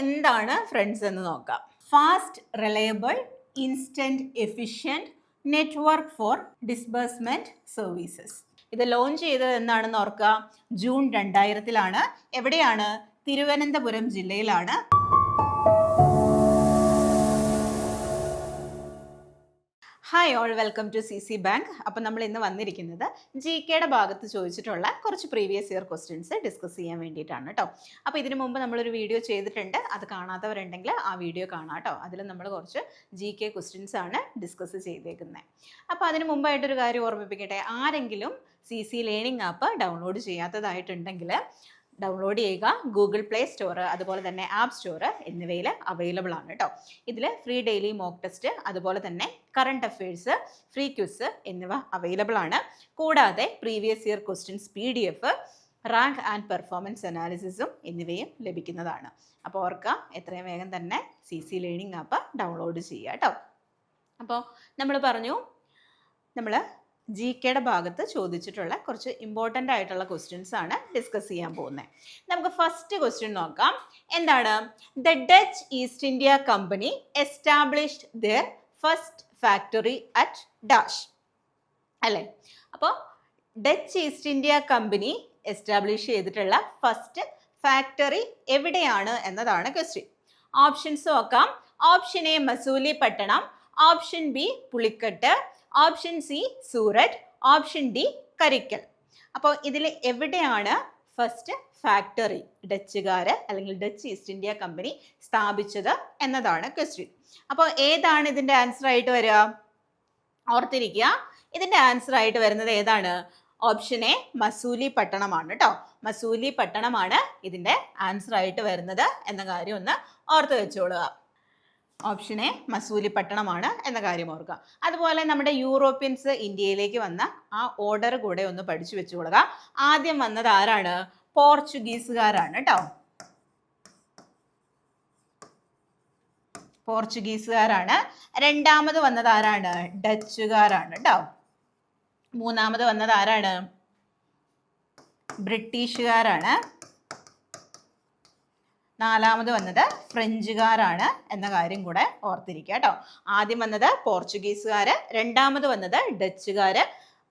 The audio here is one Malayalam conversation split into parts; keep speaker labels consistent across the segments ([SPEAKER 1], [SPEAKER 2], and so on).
[SPEAKER 1] എന്താണ് ഫ്രണ്ട്സ് എന്ന് നോക്കാം. Fast, reliable, instant, efficient network for disbursement services. ഇത് ലോഞ്ച് ചെയ്തത് എന്നാണെന്ന് ഓർക്കുക, ജൂൺ 2000 എവിടെയാണ്? തിരുവനന്തപുരം ജില്ലയിലാണ്. Hi all, welcome to CC bank. അപ്പം നമ്മൾ ഇന്ന് വന്നിരിക്കുന്നത് GKയുടെ ഭാഗത്ത് ചോദിച്ചിട്ടുള്ള കുറച്ച് പ്രീവിയസ് ഇയർ ക്വസ്റ്റ്യൻസ് ഡിസ്കസ് ചെയ്യാൻ വേണ്ടിയിട്ടാണ് കേട്ടോ. അപ്പോൾ ഇതിനു മുമ്പ് നമ്മളൊരു വീഡിയോ ചെയ്തിട്ടുണ്ട്, അത് കാണാത്തവരുണ്ടെങ്കിൽ ആ വീഡിയോ കാണാം കേട്ടോ. അതിൽ നമ്മൾ കുറച്ച് GK ക്വസ്റ്റ്യൻസ് ആണ് ഡിസ്കസ് ചെയ്തേക്കുന്നത്. അപ്പോൾ അതിന് മുമ്പായിട്ടൊരു കാര്യം ഓർമ്മിപ്പിക്കട്ടെ, ആരെങ്കിലും CC ലേണിംഗ് ആപ്പ് ഡൗൺലോഡ് ചെയ്യാത്തതായിട്ടുണ്ടെങ്കിൽ ഡൗൺലോഡ് ചെയ്യുക. ഗൂഗിൾ പ്ലേ സ്റ്റോർ അതുപോലെ തന്നെ ആപ്പ് സ്റ്റോർ എന്നിവയിൽ അവൈലബിൾ ആണ് കേട്ടോ. ഇതിൽ ഫ്രീ ഡെയിലി മോക്ക് ടെസ്റ്റ് അതുപോലെ തന്നെ കറണ്ട് അഫയേഴ്സ്, ഫ്രീ ക്വിസ് എന്നിവ അവൈലബിൾ ആണ്. കൂടാതെ previous year questions PDF, rank and performance അനാലിസിസും എന്നിവയും ലഭിക്കുന്നതാണ്. അപ്പോൾ ഓർക്കുക, എത്രയും വേഗം തന്നെ CC ലേണിംഗ് ആപ്പ് ഡൗൺലോഡ് ചെയ്യുക കേട്ടോ. അപ്പോൾ നമ്മൾ പറഞ്ഞു, നമ്മൾ GKയുടെ ഭാഗത്ത് ചോദിച്ചിട്ടുള്ള കുറച്ച് ഇമ്പോർട്ടൻ്റ് ആയിട്ടുള്ള ക്വസ്റ്റ്യൻസ് ആണ് ഡിസ്കസ് ചെയ്യാൻ പോകുന്നത്. നമുക്ക് ഫസ്റ്റ് ക്വസ്റ്റ്യൻ നോക്കാം. എന്താണ്? The Dutch East India company established their first factory at dash അല്ലേ? അപ്പോൾ Dutch East India company establish ചെയ്തിട്ടുള്ള ഫസ്റ്റ് ഫാക്ടറി എവിടെയാണ് എന്നതാണ് ക്വസ്റ്റ്യൻ. ഓപ്ഷൻസ് നോക്കാം. Option A Masulipatnam, option B Pulicat, option C Surat, option D Karaikal. അപ്പോൾ ഇതിൽ എവിടെയാണ് ഫസ്റ്റ് ഫാക്ടറി ഡച്ചുകാർ അല്ലെങ്കിൽ ഡച്ച് ഈസ്റ്റ് ഇന്ത്യ കമ്പനി സ്ഥാപിച്ചത് എന്നതാണ് ക്വസ്റ്റ്യൻ. അപ്പോൾ ഏതാണ് ഇതിൻ്റെ ആൻസർ ആയിട്ട് വരിക? ഓർത്തിരിക്കുക, ഇതിൻ്റെ ആൻസർ ആയിട്ട് വരുന്നത് ഏതാണ്? ഓപ്ഷൻ എ മസൂലിപട്ടണമാണ് കേട്ടോ. മസൂലിപട്ടണമാണ് ഇതിൻ്റെ ആൻസർ ആയിട്ട് വരുന്നത് എന്ന കാര്യം ഒന്ന് ഓർത്ത് വെച്ചോളുക. ഓപ്ഷൻ എ മസൂലിപട്ടണമാണ് എന്ന കാര്യം ഓർക്കുക. അതുപോലെ നമ്മുടെ യൂറോപ്യൻസ് ഇന്ത്യയിലേക്ക് വന്ന ആ ഓർഡർ കൂടെ ഒന്ന് പഠിച്ചു വെച്ചുകൊള്ളുക. ആദ്യം വന്നത് ആരാണ്? പോർച്ചുഗീസുകാരാണ് കേട്ടോ. പോർച്ചുഗീസുകാരാണ്. രണ്ടാമത് വന്നത് ആരാണ്? ഡച്ചുകാരാണ് കേട്ടോ. മൂന്നാമത് വന്നത് ആരാണ്? ബ്രിട്ടീഷുകാരാണ്. നാലാമത് വന്നത് ഫ്രഞ്ചുകാരാണ് എന്ന കാര്യം കൂടെ ഓർത്തിരിക്കുക കേട്ടോ. ആദ്യം വന്നത് പോർച്ചുഗീസുകാർ, രണ്ടാമത് വന്നത് ഡച്ചുകാർ,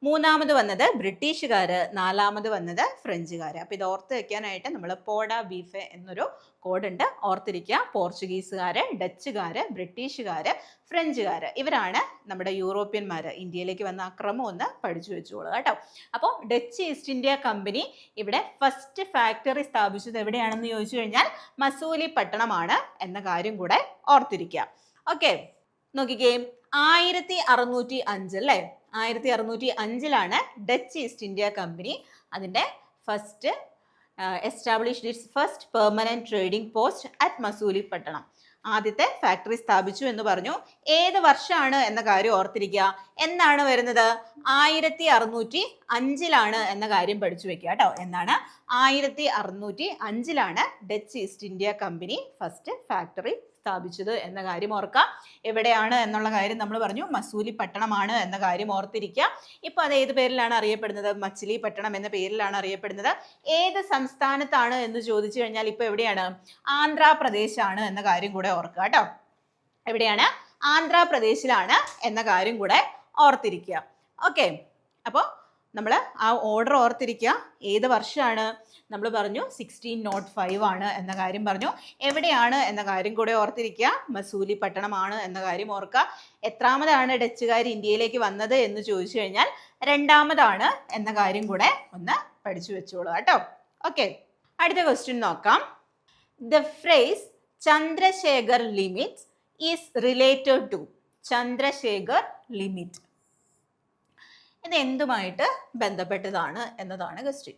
[SPEAKER 1] മൂന്നാമത് വന്നത് ബ്രിട്ടീഷുകാർ, നാലാമത് വന്നത് ഫ്രഞ്ചുകാർ. അപ്പോൾ ഇത് ഓർത്ത് വെക്കാനായിട്ട് നമ്മൾ പോഡ ബീഫെ എന്നൊരു കോഡുണ്ട്, ഓർത്തിരിക്കുക. പോർച്ചുഗീസുകാർ, ഡച്ചുകാർ, ബ്രിട്ടീഷുകാർ, ഫ്രഞ്ചുകാർ, ഇവരാണ് നമ്മുടെ യൂറോപ്യന്മാർ. ഇന്ത്യയിലേക്ക് വന്ന ആ ക്രമം ഒന്ന് പഠിച്ചു വെച്ചോളൂ കേട്ടോ. അപ്പോൾ ഡച്ച് ഈസ്റ്റ് ഇന്ത്യ കമ്പനി ഇവിടെ ഫസ്റ്റ് ഫാക്ടറി സ്ഥാപിച്ചത് എവിടെയാണെന്ന് ചോദിച്ചു കഴിഞ്ഞാൽ മസൂലിപട്ടണമാണ് എന്ന കാര്യം കൂടെ ഓർത്തിരിക്കുക. ഓക്കെ, നോക്കിക്കേ, 1605 അല്ലേ? 1605 ഡച്ച് ഈസ്റ്റ് ഇന്ത്യ കമ്പനി അതിൻ്റെ first established it's first permanent trading post at Masulipatnam. ആദ്യത്തെ ഫാക്ടറി സ്ഥാപിച്ചു എന്ന് പറഞ്ഞു. ഏത് വർഷമാണ് എന്ന കാര്യം ഓർത്തിരിക്കുക. എന്നാണ് വരുന്നത്? 1605 എന്ന കാര്യം പഠിച്ചു വെക്കുക കേട്ടോ. എന്നാണ്? 1605 Dutch East India company first factory സ്ഥാപിച്ചത് എന്ന കാര്യം ഓർക്കുക. എവിടെയാണ് എന്നുള്ള കാര്യം നമ്മൾ പറഞ്ഞു, മസൂലിപട്ടണമാണ് എന്ന കാര്യം ഓർത്തിരിക്കുക. ഇപ്പൊ അത് ഏത് പേരിലാണ് അറിയപ്പെടുന്നത്? മച്ചിലിപട്ടണം എന്ന പേരിലാണ് അറിയപ്പെടുന്നത്. ഏത് സംസ്ഥാനത്താണ് എന്ന് ചോദിച്ചു കഴിഞ്ഞാൽ ഇപ്പൊ എവിടെയാണ്? ആന്ധ്രാപ്രദേശാണ് എന്ന കാര്യം കൂടെ ഓർക്കുക കേട്ടോ. എവിടെയാണ്? ആന്ധ്രാപ്രദേശിലാണ് എന്ന കാര്യം കൂടെ ഓർത്തിരിക്കുക. ഓക്കെ, അപ്പോൾ നമ്മൾ ആ ഓർഡർ ഓർത്തിരിക്കുക. ഏത് വർഷമാണ്? നമ്മൾ പറഞ്ഞു 1605 ആണ് എന്ന കാര്യം പറഞ്ഞു. എവിടെയാണ് എന്ന കാര്യം കൂടെ ഓർത്തിരിക്കുക. മസൂലിപട്ടണമാണ് എന്ന കാര്യം ഓർക്കുക. എത്രാമതാണ് ഡച്ചുകാർ ഇന്ത്യയിലേക്ക് വന്നത് എന്ന് ചോദിച്ചു കഴിഞ്ഞാൽ രണ്ടാമതാണ് എന്ന കാര്യം കൂടെ ഒന്ന് പഠിച്ചു വെച്ചോളൂ കേട്ടോ. ഓക്കെ, അടുത്ത ക്വസ്റ്റ്യൻ നോക്കാം. The phrase Chandrasekhar limits is related to. Chandrasekhar limit ഇത് എന്തുമായിട്ട് ബന്ധപ്പെട്ടതാണ് എന്നതാണ് ക്വസ്റ്റ്യൻ.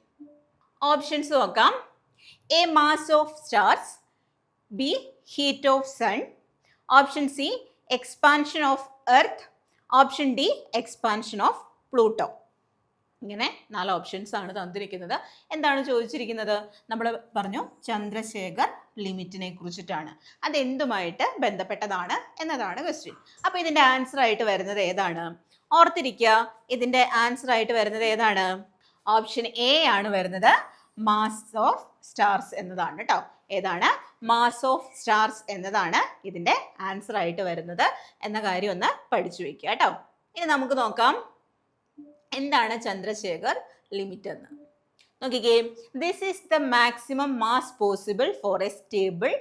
[SPEAKER 1] ഓപ്ഷൻസ് നോക്കാം. A mass of stars, B heat of sun, option C expansion of earth, option D expansion of Pluto. ഇങ്ങനെ 4 ഓപ്ഷൻസ് ആണ് തന്നിരിക്കുന്നത്. എന്താണ് ചോദിച്ചിരിക്കുന്നത്? നമ്മൾ പറഞ്ഞു ചന്ദ്രശേഖർ ലിമിറ്റിനെ കുറിച്ചിട്ടാണ്. അതെന്തുമായിട്ട് ബന്ധപ്പെട്ടതാണ് എന്നതാണ് ക്വസ്റ്റ്യൻ. അപ്പോൾ ഇതിൻ്റെ ആൻസർ ആയിട്ട് വരുന്നത് ഏതാണ്? ഓർത്തിരിക്കുക, ഇതിൻ്റെ ആൻസർ ആയിട്ട് വരുന്നത് ഏതാണ്? ഓപ്ഷൻ എ ആണ് വരുന്നത്. മാസ് ഓഫ് സ്റ്റാർസ് എന്നതാണ് കേട്ടോ. ഏതാണ്? മാസ് ഓഫ് സ്റ്റാർസ് എന്നതാണ് ഇതിൻ്റെ ആൻസർ ആയിട്ട് വരുന്നത് എന്ന കാര്യം ഒന്ന് പഠിച്ചു വെക്കുക കേട്ടോ. ഇനി നമുക്ക് നോക്കാം എന്താണ് ചന്ദ്രശേഖർ ലിമിറ്റ് എന്ന്. നോക്കിക്കേ, this is the maximum mass possible for A stable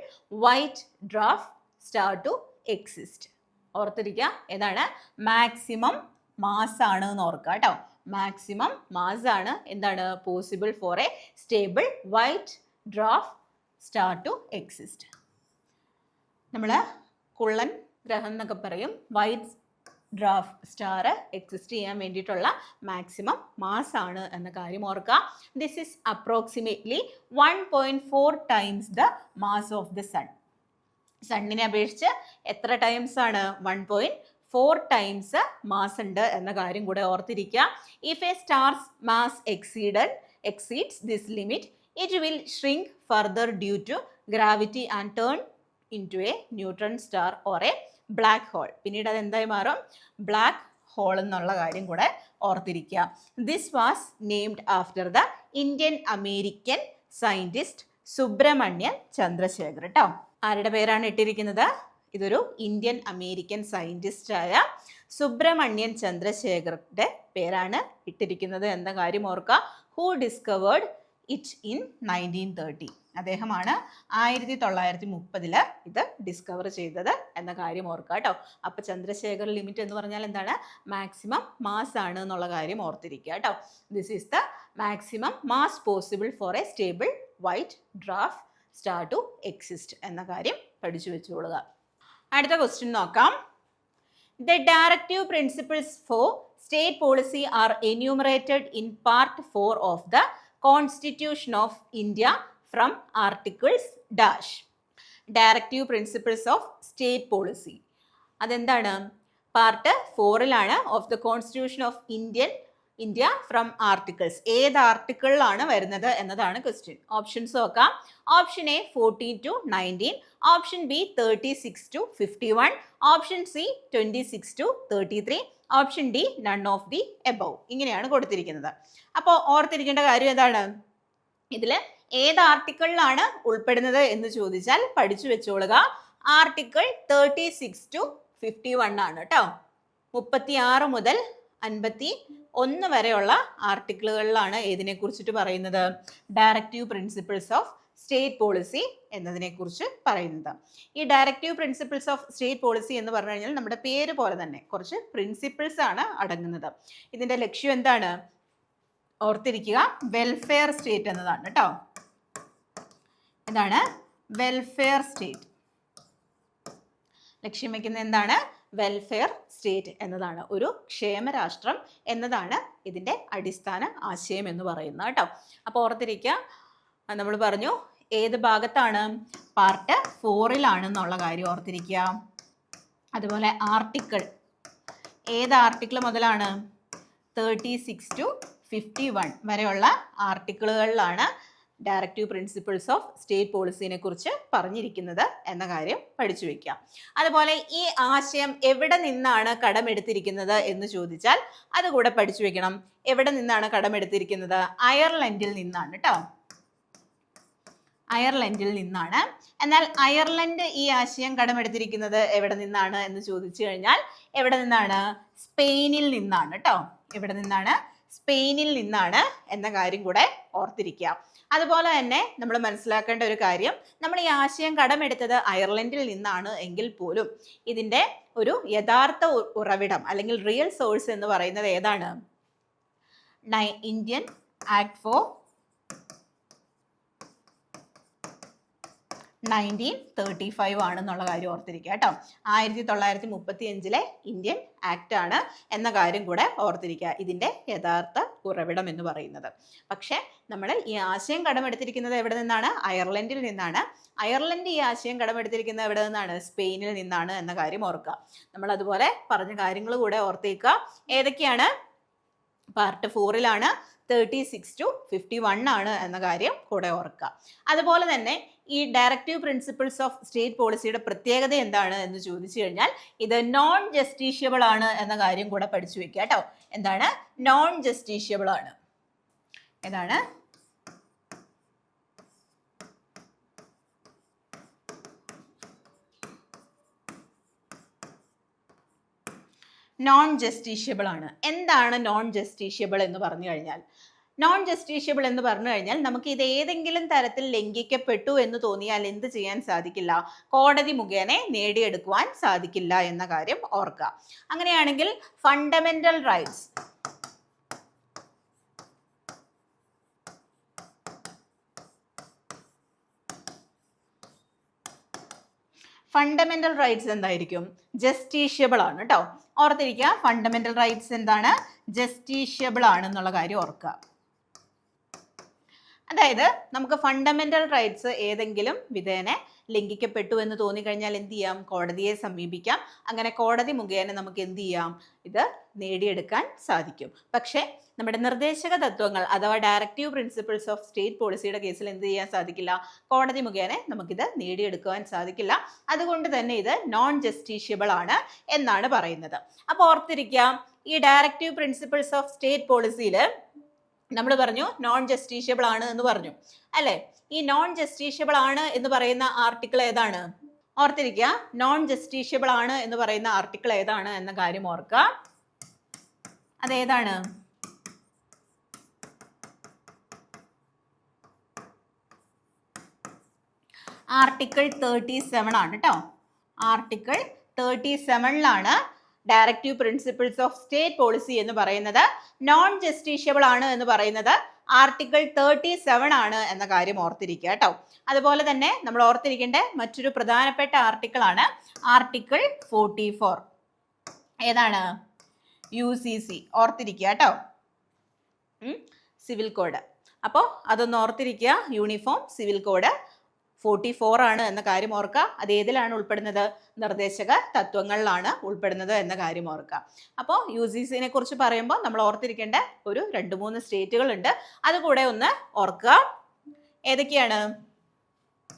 [SPEAKER 1] white dwarf star to exist. ഓർത്തിരിക്കുക, ഏതാണ് മാക്സിമം മാസ് ആണ് എന്ന് ഓർക്കുക കേട്ടോ. മാക്സിമം മാസ് ആണ് എന്താണ് possible for A stable white dwarf star to exist. നമ്മൾ കുള്ളൻ ഗ്രഹം എന്നൊക്കെ പറയും. വൈറ്റ് ഡ്വാർഫ് സ്റ്റാർ എക്സിസ്റ്റ് ചെയ്യാൻ വേണ്ടിയിട്ടുള്ള മാക്സിമം മാസ് ആണ് എന്ന കാര്യം ഓർക്കുക. This is approximately 1.4 times the mass of the sun. സണ്ണിനെ അപേക്ഷിച്ച് എത്ര ടൈംസ് ആണ്? 1.4 ടൈംസ് മാസ് ഉണ്ട് എന്ന കാര്യം കൂടെ ഓർത്തിരിക്കുക. If A stars mass exceeds this limit, it will shrink further due to gravity and turn into a neutron star or a black hole. പിന്നീട് അത് എന്തായി മാറും? ബ്ലാക്ക് ഹോൾ എന്നുള്ള കാര്യം കൂടെ ഓർത്തിരിക്കുക. This was named after the Indian American scientist Subrahmanyan Chandrasekhar കേട്ടോ. ആരുടെ പേരാണ് ഇട്ടിരിക്കുന്നത്? ഇതൊരു ഇന്ത്യൻ അമേരിക്കൻ സയൻറ്റിസ്റ്റ് ആയ സുബ്രഹ്മണ്യൻ ചന്ദ്രശേഖറിൻ്റെ പേരാണ് ഇട്ടിരിക്കുന്നത് എന്ന കാര്യം ഓർക്കുക. Who discovered it in 1930. അദ്ദേഹമാണ് 1930 ഇത് ഡിസ്കവർ ചെയ്തത് എന്ന കാര്യം ഓർക്കുക കേട്ടോ. അപ്പോൾ ചന്ദ്രശേഖർ ലിമിറ്റ് എന്ന് പറഞ്ഞാൽ എന്താണ്? മാക്സിമം മാസ് ആണ് എന്നുള്ള കാര്യം ഓർത്തിരിക്കുക കേട്ടോ. This is the maximum mass possible for A stable white dwarf star to exist എന്ന കാര്യം പഠിച്ചു വെച്ചുകൊള്ളുക. അടുത്ത ക്വസ്റ്റ്യൻ നോക്കാം. The directive principles for state policy are enumerated in part 4 of the Constitution of India from articles dash. Directive principles of state policy. അതെന്താണ്? പാർട്ട് 4ലാണ് of the Constitution of India from articles. ഏത് ആർട്ടിക്കിളിലാണ് വരുന്നത് എന്നതാണ് ക്വസ്റ്റ്യൻ. ഓപ്ഷൻസ് നോക്കാം. Option A 14 to 19, option B 36 to 51, option C 26 to 33, option D none of the above. ഇങ്ങനെയാണ് കൊടുത്തിരിക്കുന്നത്. അപ്പോൾ ഓർത്തിരിക്കേണ്ട കാര്യം എന്താണ്? ഇതിൽ ഏത് ആർട്ടിക്കിളിലാണ് ഉൾപ്പെടുന്നത് എന്ന് ചോദിച്ചാൽ പഠിച്ചു വെച്ചോളുക. ആർട്ടിക്കിൾ 36 to 51 ആണ് കേട്ടോ. 36 മുതൽ 51 വരെയുള്ള ആർട്ടിക്കിളുകളിലാണ് ഏതിനെ കുറിച്ചിട്ട് പറയുന്നത്? Directive principles of state policy എന്നതിനെ കുറിച്ച് പറയുന്നത്. ഈ directive principles of state policy എന്ന് പറഞ്ഞു കഴിഞ്ഞാൽ നമ്മുടെ പേര് പോലെ തന്നെ കുറച്ച് പ്രിൻസിപ്പിൾസ് ആണ് അടങ്ങുന്നത്. ഇതിന്റെ ലക്ഷ്യം എന്താണ്? ഓർത്തിരിക്കുക, വെൽഫെയർ സ്റ്റേറ്റ് എന്നതാണ് കേട്ടോ. എന്താണ്? Welfare state. ലക്ഷ്യം വയ്ക്കുന്നത് എന്താണ്? വെൽഫെയർ സ്റ്റേറ്റ് എന്നതാണ്. ഒരു ക്ഷേമരാഷ്ട്രം എന്നതാണ് ഇതിൻ്റെ അടിസ്ഥാന ആശയം എന്ന് പറയുന്നത് കേട്ടോ. അപ്പോൾ ഓർത്തിരിക്കുക, നമ്മൾ പറഞ്ഞു ഏത് ഭാഗത്താണ്? പാർട്ട് 4ലാണെന്നുള്ള കാര്യം ഓർത്തിരിക്കുക. അതുപോലെ ആർട്ടിക്കിൾ, ഏത് ആർട്ടിക്കിൾ മുതലാണ്? 36 to 51 വരെയുള്ള ആർട്ടിക്കിളുകളിലാണ് ഡയറക്റ്റീവ് പ്രിൻസിപ്പിൾസ് ഓഫ് സ്റ്റേറ്റ് പോളിസിനെ കുറിച്ച് പറഞ്ഞിരിക്കുന്നത് എന്ന കാര്യം പഠിച്ചു വയ്ക്കാം. അതുപോലെ ഈ ആശയം എവിടെ നിന്നാണ് കടമെടുത്തിരിക്കുന്നത് എന്ന് ചോദിച്ചാൽ അതുകൂടെ പഠിച്ചു വെക്കണം. എവിടെ നിന്നാണ് കടമെടുത്തിരിക്കുന്നത്? അയർലൻഡിൽ നിന്നാണ് കേട്ടോ. അയർലൻഡിൽ നിന്നാണ്. എന്നാൽ അയർലൻഡ് ഈ ആശയം കടമെടുത്തിരിക്കുന്നത് എവിടെ നിന്നാണ് എന്ന് ചോദിച്ചു കഴിഞ്ഞാൽ എവിടെ നിന്നാണ്? സ്പെയിനിൽ നിന്നാണ് കേട്ടോ. എവിടെ നിന്നാണ്? സ്പെയിനിൽ നിന്നാണ് എന്ന കാര്യം കൂടെ ഓർത്തിരിക്കുക. അതുപോലെ തന്നെ നമ്മൾ മനസ്സിലാക്കേണ്ട ഒരു കാര്യം, നമ്മൾ ഈ ആശയം കടമെടുത്തത് അയർലൻഡിൽ നിന്നാണ് എങ്കിൽ പോലും ഇതിൻ്റെ ഒരു യഥാർത്ഥ ഉറവിടം അല്ലെങ്കിൽ റിയൽ സോഴ്സ് എന്ന് പറയുന്നത് ഏതാണ്? ഇന്ത്യൻ ആക്ട് ഫോർ 1935 ആണെന്നുള്ള കാര്യം ഓർത്തിരിക്കുക കേട്ടോ. 1935 ഇന്ത്യൻ ആക്ട് ആണ് എന്ന കാര്യം കൂടെ ഓർത്തിരിക്കുക, ഇതിൻ്റെ യഥാർത്ഥ ഉറവിടം എന്ന് പറയുന്നത്. പക്ഷേ നമ്മൾ ഈ ആശയം കടമെടുത്തിരിക്കുന്നത് എവിടെ നിന്നാണ്? അയർലൻഡിൽ നിന്നാണ്. അയർലൻഡ് ഈ ആശയം കടമെടുത്തിരിക്കുന്നത് എവിടെ നിന്നാണ്? സ്പെയിനിൽ നിന്നാണ് എന്ന കാര്യം ഓർക്കുക. നമ്മൾ അതുപോലെ പറഞ്ഞ കാര്യങ്ങൾ കൂടെ ഓർത്തിരിക്കുക. ഏതൊക്കെയാണ്? പാർട്ട് 4ലാണ് 36 to 51 ആണ് എന്ന കാര്യം കൂടെ ഓർക്കുക. അതുപോലെ തന്നെ ഈ ഡയറക്റ്റീവ് പ്രിൻസിപ്പിൾസ് ഓഫ് സ്റ്റേറ്റ് പോളിസിയുടെ പ്രത്യേകത എന്താണ് എന്ന് ചോദിച്ചു കഴിഞ്ഞാൽ ഇത് നോൺ ജസ്റ്റീഷ്യബിൾ ആണ് എന്ന കാര്യം കൂടെ പഠിച്ചു വെക്കുക കേട്ടോ. എന്താണ്? നോൺ ജസ്റ്റീഷ്യബിൾ ആണ്. ഏതാണ്? നോൺ ജസ്റ്റീഷ്യബിൾ ആണ്. എന്താണ് നോൺ ജസ്റ്റീഷ്യബിൾ എന്ന് പറഞ്ഞു കഴിഞ്ഞാൽ? നോൺ ജസ്റ്റീഷ്യബിൾ എന്ന് പറഞ്ഞു കഴിഞ്ഞാൽ നമുക്ക് ഇത് ഏതെങ്കിലും തരത്തിൽ ലംഘിക്കപ്പെട്ടു എന്ന് തോന്നിയാൽ എന്ത് ചെയ്യാൻ സാധിക്കില്ല? കോടതി മുഖേന നേടിയെടുക്കുവാൻ സാധിക്കില്ല എന്ന കാര്യം ഓർക്കുക. അങ്ങനെയാണെങ്കിൽ ഫണ്ടമെന്റൽ റൈറ്റ്സ് ഫണ്ടമെന്റൽ റൈറ്റ്സ് എന്തായിരിക്കും? ജസ്റ്റീഷ്യബിൾ ആണ് കേട്ടോ. ഓർത്തിരിക്കുക, ഫണ്ടമെന്റൽ റൈറ്റ്സ് എന്താണ്? ജസ്റ്റീഷ്യബിൾ ആണെന്നുള്ള കാര്യം ഓർക്കുക. അതായത് നമുക്ക് ഫണ്ടമെന്റൽ റൈറ്റ്സ് ഏതെങ്കിലും വിധേന ലംഘിക്കപ്പെട്ടു എന്ന് തോന്നിക്കഴിഞ്ഞാൽ എന്ത് ചെയ്യാം? കോടതിയെ സമീപിക്കാം. അങ്ങനെ കോടതി മുഖേന നമുക്ക് എന്ത് ചെയ്യാം? ഇത് നേടിയെടുക്കാൻ സാധിക്കും. പക്ഷേ നമ്മുടെ നിർദ്ദേശക തത്വങ്ങൾ അഥവാ ഡയറക്റ്റീവ് പ്രിൻസിപ്പിൾസ് ഓഫ് സ്റ്റേറ്റ് പോളിസിയുടെ കേസിൽ എന്ത് ചെയ്യാൻ സാധിക്കില്ല? കോടതി മുഖേന നമുക്കിത് നേടിയെടുക്കുവാൻ സാധിക്കില്ല. അതുകൊണ്ട് തന്നെ ഇത് നോൺ ജസ്റ്റീഷ്യബിൾ ആണ് എന്നാണ് പറയുന്നത്. അപ്പോൾ ഓർത്തിരിക്കാം, ഈ ഡയറക്റ്റീവ് പ്രിൻസിപ്പിൾസ് ഓഫ് സ്റ്റേറ്റ് പോളിസിയിൽ നമ്മൾ പറഞ്ഞു നോൺ ജസ്റ്റീഷ്യബിൾ ആണ് എന്ന് പറഞ്ഞു അല്ലേ? ഈ നോൺ ജസ്റ്റീഷ്യബിൾ ആണ് എന്ന് പറയുന്ന ആർട്ടിക്കിൾ ഏതാണ്? ഓർത്തിരിക്കുക, നോൺ ജസ്റ്റീഷ്യബിൾ ആണ് എന്ന് പറയുന്ന ആർട്ടിക്കിൾ ഏതാണ് എന്ന കാര്യം ഓർക്കുക. അതേതാണ്? ആർട്ടിക്കിൾ 37 ആണ് കേട്ടോ. ആർട്ടിക്കിൾ 37ലാണ് directive principles of state policy എന്ന് പറയുന്നത്. നോൺ ജസ്റ്റീഷ്യബിൾ ആണ് എന്ന് പറയുന്നത് ആർട്ടിക്കിൾ 37 ആണ് എന്ന കാര്യം ഓർത്തിരിക്കുക കേട്ടോ. അതുപോലെ തന്നെ നമ്മൾ ഓർത്തിരിക്കേണ്ട മറ്റൊരു പ്രധാനപ്പെട്ട ആർട്ടിക്കിൾ ആണ് ആർട്ടിക്കിൾ 44. ഏതാണ്? UCC. ഓർത്തിരിക്കുക കേട്ടോ, സിവിൽ കോഡ്. അപ്പോൾ അതൊന്ന് ഓർത്തിരിക്കുക. യൂണിഫോം സിവിൽ കോഡ് 44 ആണ് എന്ന കാര്യം ഓർക്കുക. അത് ഏതിലാണ് ഉൾപ്പെടുന്നത്? നിർദ്ദേശക തത്വങ്ങളിലാണ് ഉൾപ്പെടുന്നത് എന്ന കാര്യം ഓർക്കുക. അപ്പോൾ UCCനെ കുറിച്ച് പറയുമ്പോൾ നമ്മൾ ഓർത്തിരിക്കേണ്ട ഒരു 2-3 സ്റ്റേറ്റുകൾ ഉണ്ട്. അതുകൂടെ ഒന്ന് ഓർക്കുക. ഏതൊക്കെയാണ്?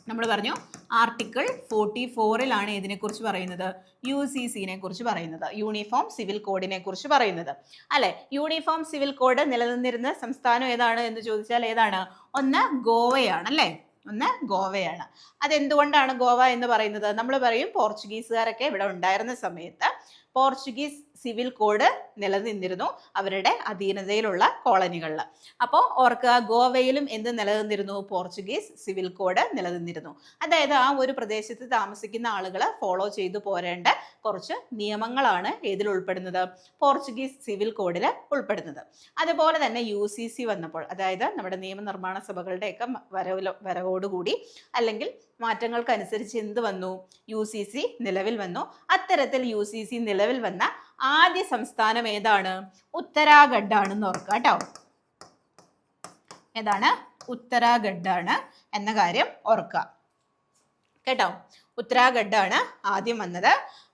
[SPEAKER 1] നമ്മൾ പറഞ്ഞു ആർട്ടിക്കിൾ 44ലാണ് ഇതിനെക്കുറിച്ച് പറയുന്നത്? UCCനെ കുറിച്ച് പറയുന്നത്, യൂണിഫോം സിവിൽ കോഡിനെ കുറിച്ച് പറയുന്നത് അല്ലെ? യൂണിഫോം സിവിൽ കോഡ് നിലനിന്നിരുന്ന സംസ്ഥാനം ഏതാണ് എന്ന് ചോദിച്ചാൽ ഏതാണ്? ഒന്ന് ഗോവയാണ് അല്ലേ? ഒന്ന് ഗോവയാണ്. അതെന്തുകൊണ്ടാണ് ഗോവ എന്ന് പറയുന്നത്? നമ്മൾ പറയും പോർച്ചുഗീസുകാരൊക്കെ ഇവിടെ ഉണ്ടായിരുന്ന സമയത്ത് പോർച്ചുഗീസ് സിവിൽ കോഡ് നിലനിന്നിരുന്നു അവരുടെ അധീനതയിലുള്ള കോളനികളിൽ. അപ്പോൾ ഓർക്കുക, ഗോവയിലും എന്ത് നിലനിന്നിരുന്നു? പോർച്ചുഗീസ് സിവിൽ കോഡ് നിലനിന്നിരുന്നു. അതായത് ആ ഒരു പ്രദേശത്ത് താമസിക്കുന്ന ആളുകൾ ഫോളോ ചെയ്തു പോരേണ്ട കുറച്ച് നിയമങ്ങളാണ് ഇതിൽ ഉൾപ്പെടുന്നത്? പോർച്ചുഗീസ് സിവിൽ കോഡിൽ ഉൾപ്പെടുന്നത്. അതുപോലെ തന്നെ UCC വന്നപ്പോൾ, അതായത് നമ്മുടെ നിയമനിർമ്മാണ സഭകളുടെയൊക്കെ വരവോടുകൂടി അല്ലെങ്കിൽ മാറ്റങ്ങൾക്കനുസരിച്ച് എന്ത് വന്നു? UCC നിലവിൽ വന്നു. അത്തരത്തിൽ UCC നിലവിൽ വന്ന ആദ്യ സംസ്ഥാനം ഏതാണ്? ഉത്തരാഖണ്ഡ് ആണെന്ന് ഓർക്കുക കേട്ടോ. ഏതാണ്? ഉത്തരാഖണ്ഡ് ആണ് എന്ന കാര്യം ഓർക്കുക കേട്ടോ. ഉത്തരാഖണ്ഡ് ആണ് ആദ്യം വന്നത്.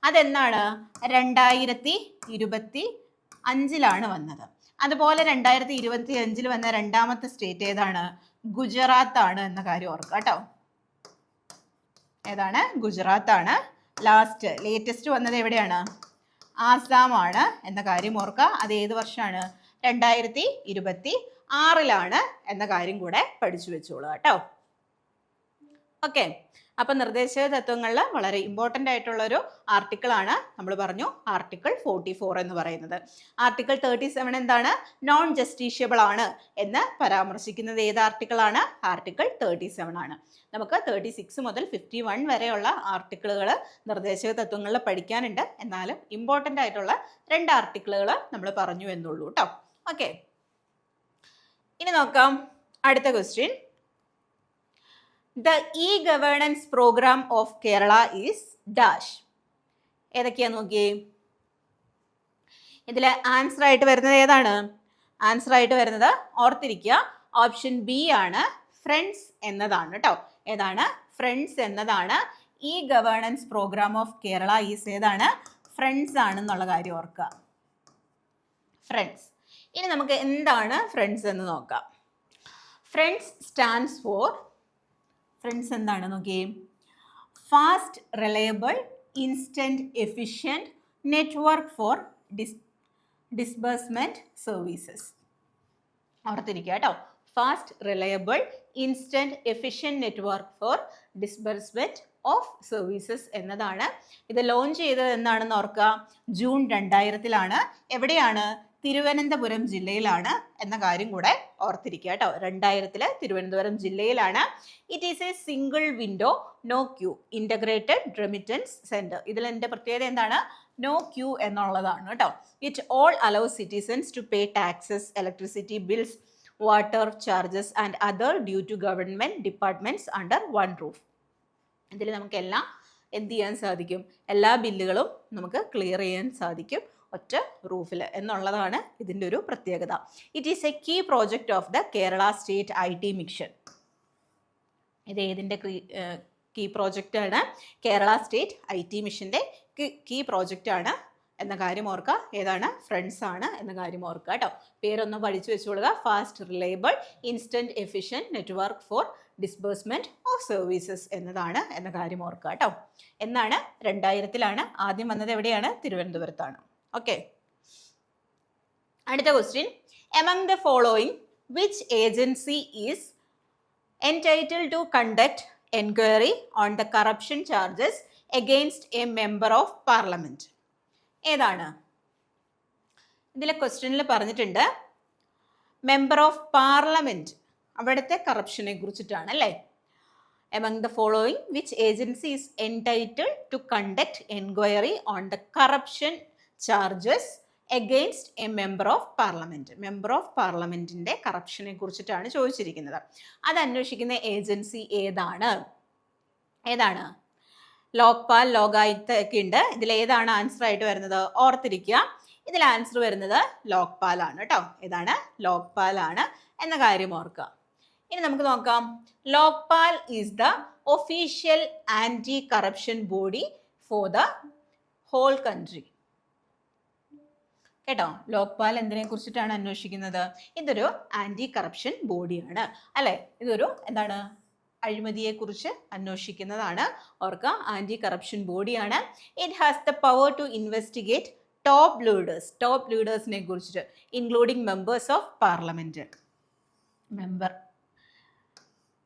[SPEAKER 1] അതെന്നാണ്? 2025 വന്നത്. അതുപോലെ 2025 വന്ന രണ്ടാമത്തെ സ്റ്റേറ്റ് ഏതാണ്? ഗുജറാത്ത് ആണ് എന്ന കാര്യം ഓർക്കുക കേട്ടോ. ഏതാണ്? ഗുജറാത്ത് ആണ്. ലേറ്റസ്റ്റ് വന്നത് എവിടെയാണ്? ആസാം ആണ് എന്ന കാര്യം ഓർക്കുക. അത് ഏത് വർഷമാണ്? 2026 എന്ന കാര്യം കൂടെ പഠിച്ചു വെച്ചോളൂ കേട്ടോ. ഓക്കെ, അപ്പൊ നിർദ്ദേശക തത്വങ്ങളിൽ വളരെ ഇമ്പോർട്ടൻ്റ് ആയിട്ടുള്ളൊരു ആർട്ടിക്കിളാണ് നമ്മൾ പറഞ്ഞു ആർട്ടിക്കിൾ 44 എന്ന് പറയുന്നത്. ആർട്ടിക്കിൾ 37 എന്താണ്? നോൺ ജസ്റ്റീഷ്യബിൾ ആണ് എന്ന് പരാമർശിക്കുന്നത് ഏത് ആർട്ടിക്കിളാണ്? ആർട്ടിക്കിൾ 37 ആണ്. നമുക്ക് 36 മുതൽ 51 വരെയുള്ള ആർട്ടിക്കിളുകൾ നിർദ്ദേശക തത്വങ്ങളിൽ പഠിക്കാനുണ്ട്. എന്നാലും ഇമ്പോർട്ടൻ്റ് ആയിട്ടുള്ള 2 ആർട്ടിക്കിളുകൾ നമ്മൾ പറഞ്ഞു എന്നുള്ളൂ കേട്ടോ. ഓക്കെ, ഇനി നോക്കാം അടുത്ത question. The e-governance program of Kerala is dash. ഏതൊക്കെയാ നോക്കിയേ? ഇതിൽ ആൻസർ ആയിട്ട് വരുന്നത് ഏതാണ്? ആൻസർ ആയിട്ട് വരുന്നത് ഓർത്തിരിക്കുക, ഓപ്ഷൻ ബി ആണ്, ഫ്രണ്ട്സ് എന്നതാണ് കേട്ടോ. ഏതാണ്? ഫ്രണ്ട്സ് എന്നതാണ്. E governance programme of Kerala is ഏതാണ്? ഫ്രണ്ട്സ് ആണെന്നുള്ള കാര്യം ഓർക്കുക. ഫ്രണ്ട്സ്. ഇനി നമുക്ക് എന്താണ് ഫ്രണ്ട്സ് എന്ന് നോക്കാം. ഫ്രണ്ട്സ് സ്റ്റാൻഡ്സ് ഫോർ, ഫ്രണ്ട്സ് എന്താണ് നോക്കിയേ? Fast, reliable, instant, efficient network for disbursement services. ഓർത്തിരിക്കുക കേട്ടോ. Fast, reliable, instant, efficient network for disbursement of services എന്നതാണ്. ഇത് ലോഞ്ച് ചെയ്തത് എന്നാണെന്ന് ഓർക്കുക, ജൂൺ 2000-ലാണ്. എവിടെയാണ്? തിരുവനന്തപുരം ജില്ലയിലാണ് എന്ന കാര്യം കൂടെ ഓർത്തിരിക്കുക കേട്ടോ. 2000 തിരുവനന്തപുരം ജില്ലയിലാണ്. It is a single window no queue integrated remittance centre. ഇതിൽ എൻ്റെ പ്രത്യേകത എന്താണ്? നോ ക്യൂ എന്നുള്ളതാണ് കേട്ടോ. It all allows citizens to pay taxes, electricity bills, water charges and other due to government departments under one roof. ഇതിൽ നമുക്കെല്ലാം എന്ത് ചെയ്യാൻ സാധിക്കും? എല്ലാ ബില്ലുകളും നമുക്ക് ക്ലിയർ ചെയ്യാൻ സാധിക്കും ഒറ്റ റൂഫിൽ എന്നുള്ളതാണ് ഇതിൻ്റെ ഒരു പ്രത്യേകത. It is a key project of the Kerala state IT mission. ഇത് ഏതിൻ്റെ കീ പ്രോജക്റ്റാണ്? കേരള സ്റ്റേറ്റ് IT മിഷൻ്റെ കീ പ്രോജക്റ്റാണ് എന്ന കാര്യം ഓർക്കുക. ഏതാണ്? ഫ്രണ്ട്സ് ആണ് എന്ന കാര്യം ഓർക്കുക കേട്ടോ. പേരൊന്ന് പഠിച്ചു വെച്ചുകൊള്ളുക. Fast, reliable, instant, efficient network for disbursement of services എന്നതാണ് എന്ന കാര്യം ഓർക്കുക കേട്ടോ. എന്നാണ്? 2000-ലാണ്. ആദ്യം വന്നത് എവിടെയാണ്? തിരുവനന്തപുരത്താണ്. ഓക്കെ, അടുത്ത question. Among the following which agency is entitled to conduct enquiry on the corruption charges against a member of parliament? ഏതാണ്? ഇതിലെ ക്വസ്റ്റ്യനിൽ പറഞ്ഞിട്ടുണ്ട് മെമ്പർ ഓഫ് പാർലമെൻറ്റ്, അവിടുത്തെ കറപ്ഷനെ കുറിച്ചിട്ടാണ് അല്ലേ. Among the following which agency is entitled to conduct enquiry on the corruption charges against a member of Parliament. Member of പാർലമെൻറ്റിൻ്റെ കറപ്ഷനെ കുറിച്ചിട്ടാണ് ചോദിച്ചിരിക്കുന്നത്. അത് അന്വേഷിക്കുന്ന ഏജൻസി ഏതാണ്? ഏതാണ്? ലോക്പാൽ, ലോകായുക്ത ഒക്കെ ഉണ്ട്. ഇതിലേതാണ് ആൻസർ ആയിട്ട് വരുന്നത്? ഓർത്തിരിക്കുക, ഇതിൽ ആൻസർ വരുന്നത് ലോക്പാലാണ് കേട്ടോ. ഏതാണ്? ലോക്പാലാണ് എന്ന കാര്യം ഓർക്കുക. ഇനി നമുക്ക് നോക്കാം. Lokpal is the official anti corruption body for the whole country. കേട്ടോ, ലോക്പാൽ എന്തിനെ കുറിച്ചിട്ടാണ് അന്വേഷിക്കുന്നത്? ഇതൊരു ആൻറ്റി കറപ്ഷൻ ബോഡിയാണ് അല്ലേ. ഇതൊരു എന്താണ്? അഴിമതിയെക്കുറിച്ച് അന്വേഷിക്കുന്നതാണ്. ഓർക്കുക, ആൻറ്റി കറപ്ഷൻ ബോഡിയാണ്. It has the power to investigate top leaders. Top ലീഡേഴ്സിനെ കുറിച്ചിട്ട് including members of Parliament.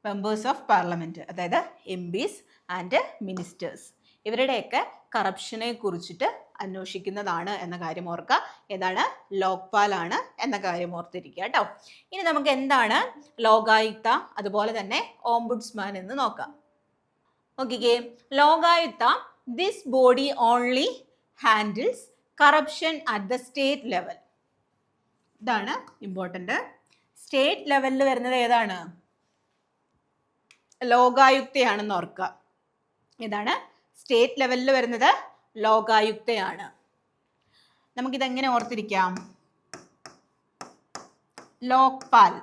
[SPEAKER 1] Members of Parliament അതായത് MPs ആൻഡ് മിനിസ്റ്റേഴ്സ്. ഇവരുടെയൊക്കെ കറപ്ഷനെ കുറിച്ചിട്ട് അന്വേഷിക്കുന്നതാണ് എന്ന കാര്യം ഓർക്കുക. ഏതാണ്? ലോക്പാലാണ് എന്ന കാര്യം ഓർത്തിരിക്കുക കേട്ടോ. ഇനി നമുക്ക് എന്താണ് ലോകായുക്ത അതുപോലെ തന്നെ ഓംബുഡ്സ്മാൻ എന്ന് നോക്കാം. Okay, Lokayukta, this body only handles corruption at the state level. ഇതാണ് ഇമ്പോർട്ടൻ്റ്. സ്റ്റേറ്റ് ലെവലിൽ വരുന്നത് ഏതാണ്? ലോകായുക്തയാണെന്ന് ഓർക്കുക. ഏതാണ്? സ്റ്റേറ്റ് ലെവലിൽ വരുന്നത് ലോകായുക്തയാണ്. നമുക്കിതെങ്ങനെ ഓർത്തിരിക്കാം? ലോക്പാൽ,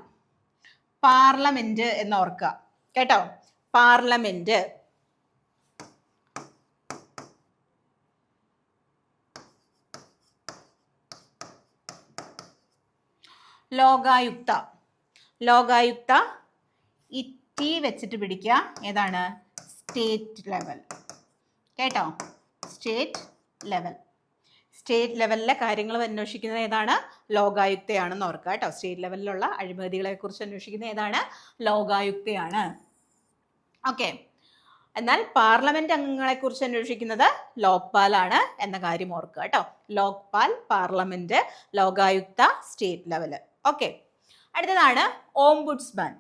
[SPEAKER 1] പാർലമെന്റ് എന്ന് ഓർക്കുക കേട്ടോ. പാർലമെന്റ്. ലോകായുക്ത, ലോകായുക്ത ഇറ്റി വെച്ചിട്ട് പിടിക്കുക. ഏതാണ്? സ്റ്റേറ്റ് ലെവൽ കേട്ടോ. State level. സ്റ്റേറ്റ് ലെവലിലെ കാര്യങ്ങൾ അന്വേഷിക്കുന്നത് ഏതാണ്? ലോകായുക്തയാണെന്ന് ഓർക്കുക കേട്ടോ. സ്റ്റേറ്റ് ലെവലിലുള്ള അഴിമതികളെ കുറിച്ച് അന്വേഷിക്കുന്നത് ഏതാണ്? ലോകായുക്തയാണ്. ഓക്കെ, എന്നാൽ പാർലമെന്റ് അംഗങ്ങളെ കുറിച്ച് അന്വേഷിക്കുന്നത് ലോക്പാലാണ് എന്ന കാര്യം ഓർക്കുക കേട്ടോ. Lokpal, parliament, Lokayukta, state level. Okay, അടുത്തതാണ് ഓംബുഡ്സ്മാൻ.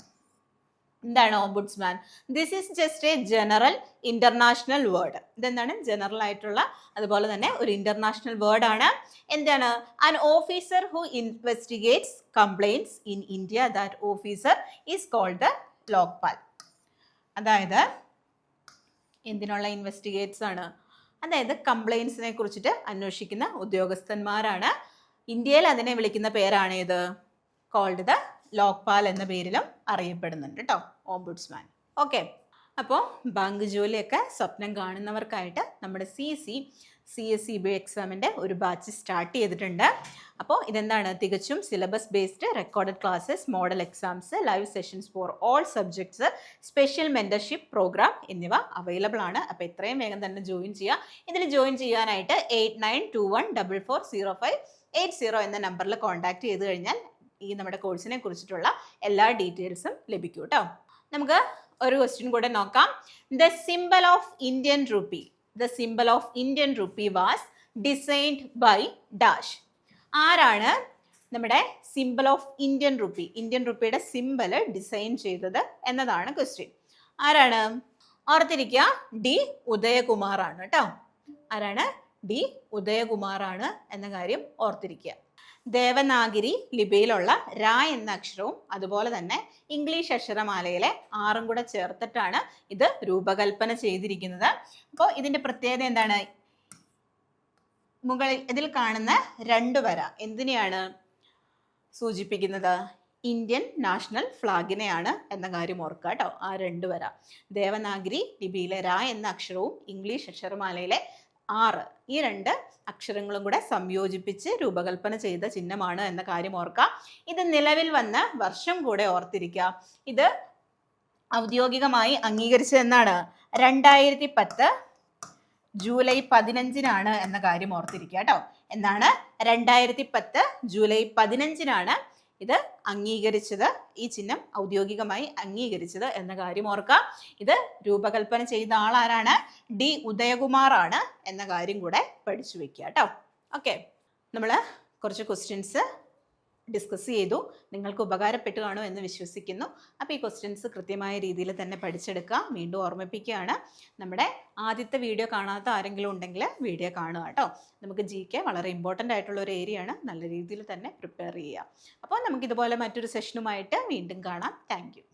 [SPEAKER 1] എന്താണ് ombudsman? This is just a general international word. ഇതെന്താണ്? ജനറൽ ആയിട്ടുള്ള അതുപോലെ തന്നെ ഒരു ഇന്റർനാഷണൽ വേർഡ് ആണ്. എന്താണ്? An officer who investigates complaints in India. That officer is called the Lokpal. അതായത് എന്തിനുള്ള ഇൻവെസ്റ്റിഗേറ്റ്സ് ആണ്? അതായത് കംപ്ലൈൻറ്റ്സിനെ കുറിച്ചിട്ട് അന്വേഷിക്കുന്ന ഉദ്യോഗസ്ഥന്മാരാണ്. ഇന്ത്യയിൽ അതിനെ വിളിക്കുന്ന പേരാണ് ഇത് കോൾഡ് ദ ലോക്പാൽ എന്ന പേരിലും അറിയപ്പെടുന്നുണ്ട് കേട്ടോ, ഓംബുഡ്സ്മാൻ. ഓക്കെ, അപ്പോൾ ബാങ്ക് ജോലിയൊക്കെ സ്വപ്നം കാണുന്നവർക്കായിട്ട് നമ്മുടെ CSEB എക്സാമിൻ്റെ ഒരു ബാച്ച് സ്റ്റാർട്ട് ചെയ്തിട്ടുണ്ട്. അപ്പോൾ ഇതെന്താണ്? തികച്ചും syllabus based recorded classes, model exams, live sessions for all subjects, special mentorship programme എന്നിവ അവൈലബിൾ ആണ്. അപ്പോൾ എത്രയും വേഗം തന്നെ ജോയിൻ ചെയ്യുക. ഇതിൽ ജോയിൻ ചെയ്യാനായിട്ട് 8921440580 എന്ന നമ്പറിൽ കോൺടാക്ട് ചെയ്ത് കഴിഞ്ഞാൽ ഈ നമ്മുടെ കോഴ്സിനെ കുറിച്ചിട്ടുള്ള എല്ലാ ഡീറ്റെയിൽസും ലഭിക്കും കേട്ടോ. നമുക്ക് ഒരു ക്വസ്റ്റ്യൻ കൂടെ നോക്കാം. The symbol of Indian rupee, the symbol of Indian rupee was designed by dash. ആരാണ് നമ്മുടെ symbol of Indian rupee, Indian റുപ്പിയുടെ സിംബൽ ഡിസൈൻ ചെയ്തത് എന്നതാണ് ക്വസ്റ്റ്യൻ. ആരാണ്? ഓർത്തിരിക്കുക, ഡി ഉദയകുമാർ ആണ് കേട്ടോ. ആരാണ്? ഡി ഉദയകുമാർ ആണ് എന്ന കാര്യം ഓർത്തിരിക്കുക. ദേവനാഗിരി ലിപിയിലുള്ള ര എന്ന അക്ഷരവും അതുപോലെ തന്നെ ഇംഗ്ലീഷ് അക്ഷരമാലയിലെ 6 കൂടെ ചേർത്തിട്ടാണ് ഇത് രൂപകൽപ്പന ചെയ്തിരിക്കുന്നത്. അപ്പോൾ ഇതിന്റെ പ്രത്യേകത എന്താണ്? മുകളിൽ ഇതിൽ കാണുന്ന 2 വര എന്തിനെയാണ് സൂചിപ്പിക്കുന്നത്? ഇന്ത്യൻ നാഷണൽ ഫ്ലാഗിനെയാണ് എന്ന കാര്യം ഓർക്കുക കേട്ടോ. ആ 2 വര ദേവനാഗിരി ലിപിയിലെ ര എന്ന അക്ഷരവും ഇംഗ്ലീഷ് അക്ഷരമാലയിലെ 6, ഈ 2 അക്ഷരങ്ങളും കൂടെ സംയോജിപ്പിച്ച് രൂപകൽപ്പന ചെയ്ത ചിഹ്നമാണ് എന്ന കാര്യം ഓർക്കുക. ഇത് നിലവിൽ വന്ന വർഷം കൂടെ ഓർത്തിരിക്കുക. ഇത് ഔദ്യോഗികമായി അംഗീകരിച്ചത് എന്നാണ്? 2010 ജൂലൈ 15 എന്ന കാര്യം ഓർത്തിരിക്കുക കേട്ടോ. എന്താണ്? 2010 ജൂലൈ 15 ഇത് അംഗീകരിച്ചത്, ഈ ചിഹ്നം ഔദ്യോഗികമായി അംഗീകരിച്ചത് എന്ന കാര്യം ഓർക്കുക. ഇത് രൂപകൽപ്പന ചെയ്ത ആളാരാണ്? ഡി ഉദയകുമാർ ആണ് എന്ന കാര്യം കൂടെ പഠിച്ചു വെക്കുക കേട്ടോ. ഓക്കെ, നമ്മൾ കുറച്ച് ക്വസ്റ്റ്യൻസ് ഡിസ്കസ് ചെയ്തു. നിങ്ങൾക്ക് ഉപകാരപ്പെട്ടു കാണും എന്ന് വിശ്വസിക്കുന്നു. അപ്പോൾ ഈ ക്വസ്റ്റ്യൻസ് കൃത്യമായ രീതിയിൽ തന്നെ പഠിച്ചെടുക്കുക. വീണ്ടും ഓർമ്മിപ്പിക്കുകയാണ്, നമ്മുടെ ആദ്യത്തെ വീഡിയോ കാണാത്ത ആരെങ്കിലും ഉണ്ടെങ്കിൽ വീഡിയോ കാണുക കേട്ടോ. നമുക്ക് GK വളരെ ഇമ്പോർട്ടൻ്റ് ആയിട്ടുള്ള ഒരു ഏരിയ ആണ്. നല്ല രീതിയിൽ തന്നെ പ്രിപ്പയർ ചെയ്യുക. അപ്പോൾ നമുക്കിതുപോലെ മറ്റൊരു സെഷനുമായിട്ട് വീണ്ടും കാണാം. Thank you.